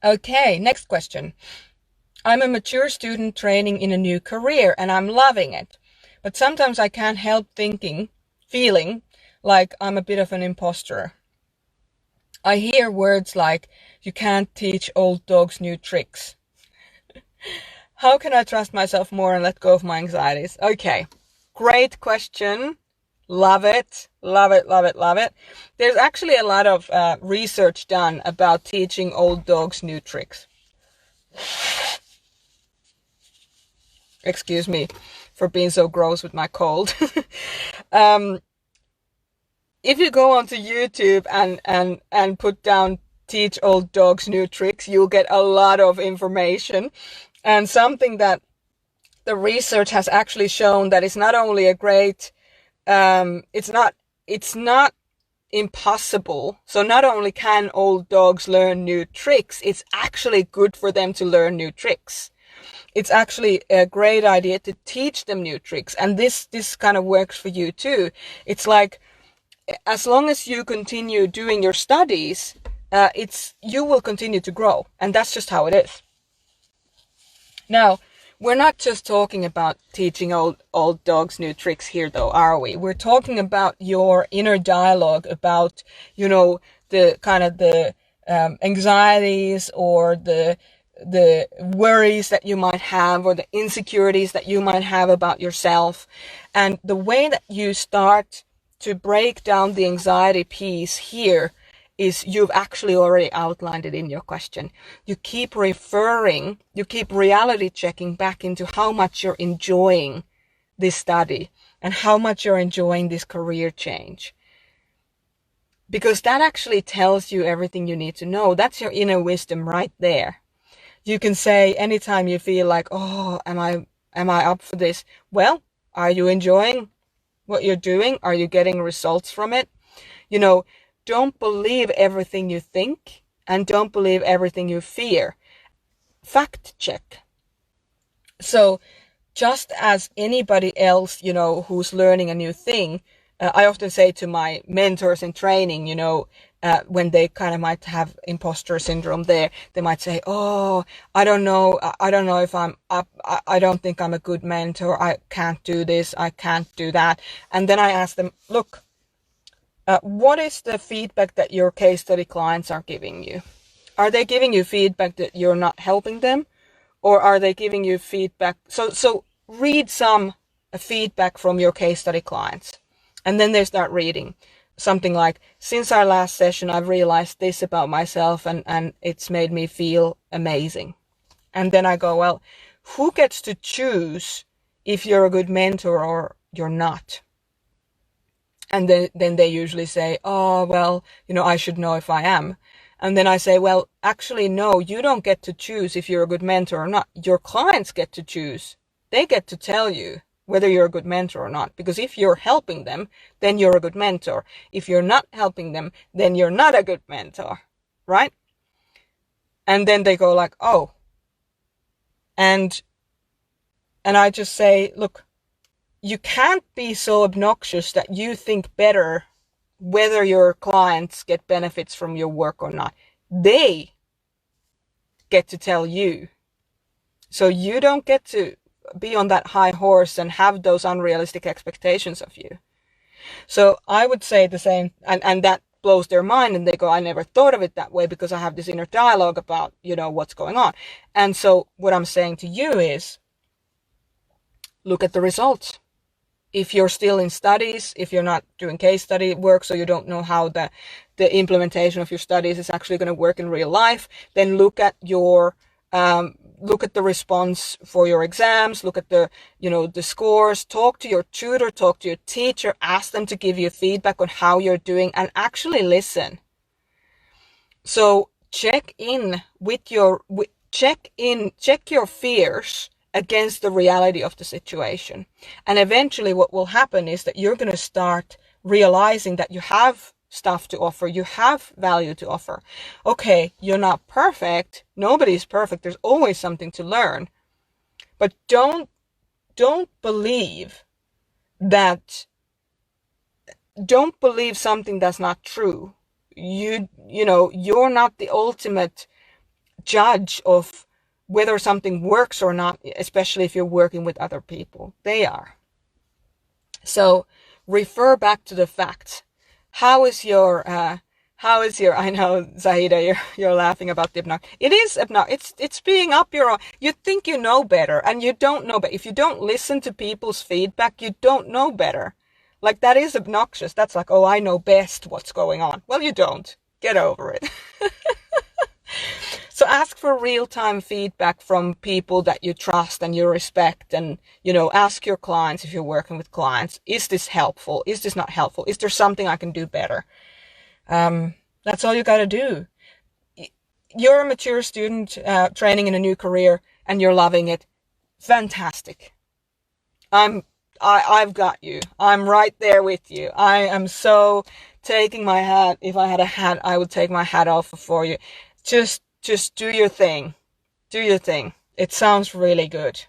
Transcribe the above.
Okay, next question. I'm a mature student training in a new career and I'm loving it. But sometimes I can't help feeling like I'm a bit of an imposter. I hear words like, you can't teach old dogs new tricks. How can I trust myself more and let go of my anxieties? Okay, great question. Love it, love it, love it, love it. There's actually a lot of research done about teaching old dogs new tricks. Excuse me for being so gross with my cold. um, if you go onto YouTube and put down teach old dogs new tricks, you'll get a lot of information. And something that the research has actually shown that it's not only a great, it's not impossible. So not only can old dogs learn new tricks, it's actually good for them to learn new tricks. It's actually a great idea to teach them new tricks. And this kind of works for you too. It's like, as long as you continue doing your studies, you will continue to grow. And that's just how it is. Now, we're not just talking about teaching old dogs new tricks here though, are we? We're talking about your inner dialogue about, the kind of the anxieties or the worries that you might have or the insecurities that you might have about yourself. And the way that you start to break down the anxiety piece here is you've actually already outlined it in your question. You keep reality checking back into how much you're enjoying this study and how much you're enjoying this career change. Because that actually tells you everything you need to know. That's your inner wisdom right there. You can say anytime you feel like, oh, am I up for this? Well, are you enjoying what you're doing? Are you getting results from it? Don't believe everything you think and don't believe everything you fear. Fact check. So just as anybody else, who's learning a new thing, I often say to my mentors in training, when they kind of might have imposter syndrome they might say, oh, I don't know if I'm up. I don't think I'm a good mentor. I can't do this. I can't do that. And then I ask them, look, what is the feedback that your case study clients are giving you? Are they giving you feedback that you're not helping them? Or are they giving you feedback? So read some feedback from your case study clients. And then they start reading something like, since our last session, I've realized this about myself and it's made me feel amazing. And then I go, well, who gets to choose if you're a good mentor or you're not? And then they usually say, oh, well, I should know if I am. And then I say, well, actually, no, you don't get to choose if you're a good mentor or not. Your clients get to choose. They get to tell you whether you're a good mentor or not. Because if you're helping them, then you're a good mentor. If you're not helping them, then you're not a good mentor, right? And then they go like, oh. And I just say, look, you can't be so obnoxious that you think better whether your clients get benefits from your work or not. They get to tell you. So you don't get to be on that high horse and have those unrealistic expectations of you. So I would say the same, and that blows their mind and they go, I never thought of it that way because I have this inner dialogue about, what's going on. And so what I'm saying to you is, look at the results. If you're still in studies, if you're not doing case study work, so you don't know how the implementation of your studies is actually going to work in real life, then look at the response for your exams, look at the scores, talk to your tutor, talk to your teacher, ask them to give you feedback on how you're doing and actually listen. So check your fears against the reality of the situation. And eventually what will happen is that you're going to start realizing that you have stuff to offer, you have value to offer. Okay, you're not perfect. Nobody's perfect. There's always something to learn. But don't believe something that's not true. You're not the ultimate judge of whether something works or not, especially if you're working with other people. They are. So refer back to the facts. How is your, I know, Zahida, you're laughing about the obnoxious. It is obnoxious. It's being up your own. You think you know better and you don't know better. If you don't listen to people's feedback, you don't know better. Like, that is obnoxious. That's like, oh, I know best what's going on. Well, you don't. Get over it. So ask for real-time feedback from people that you trust and you respect, and, ask your clients, if you're working with clients, is this helpful? Is this not helpful? Is there something I can do better? That's all you got to do. You're a mature student training in a new career and you're loving it. Fantastic. I've got you. I'm right there with you. I am so taking my hat. If I had a hat, I would take my hat off for you. Just do your thing. Do your thing. It sounds really good.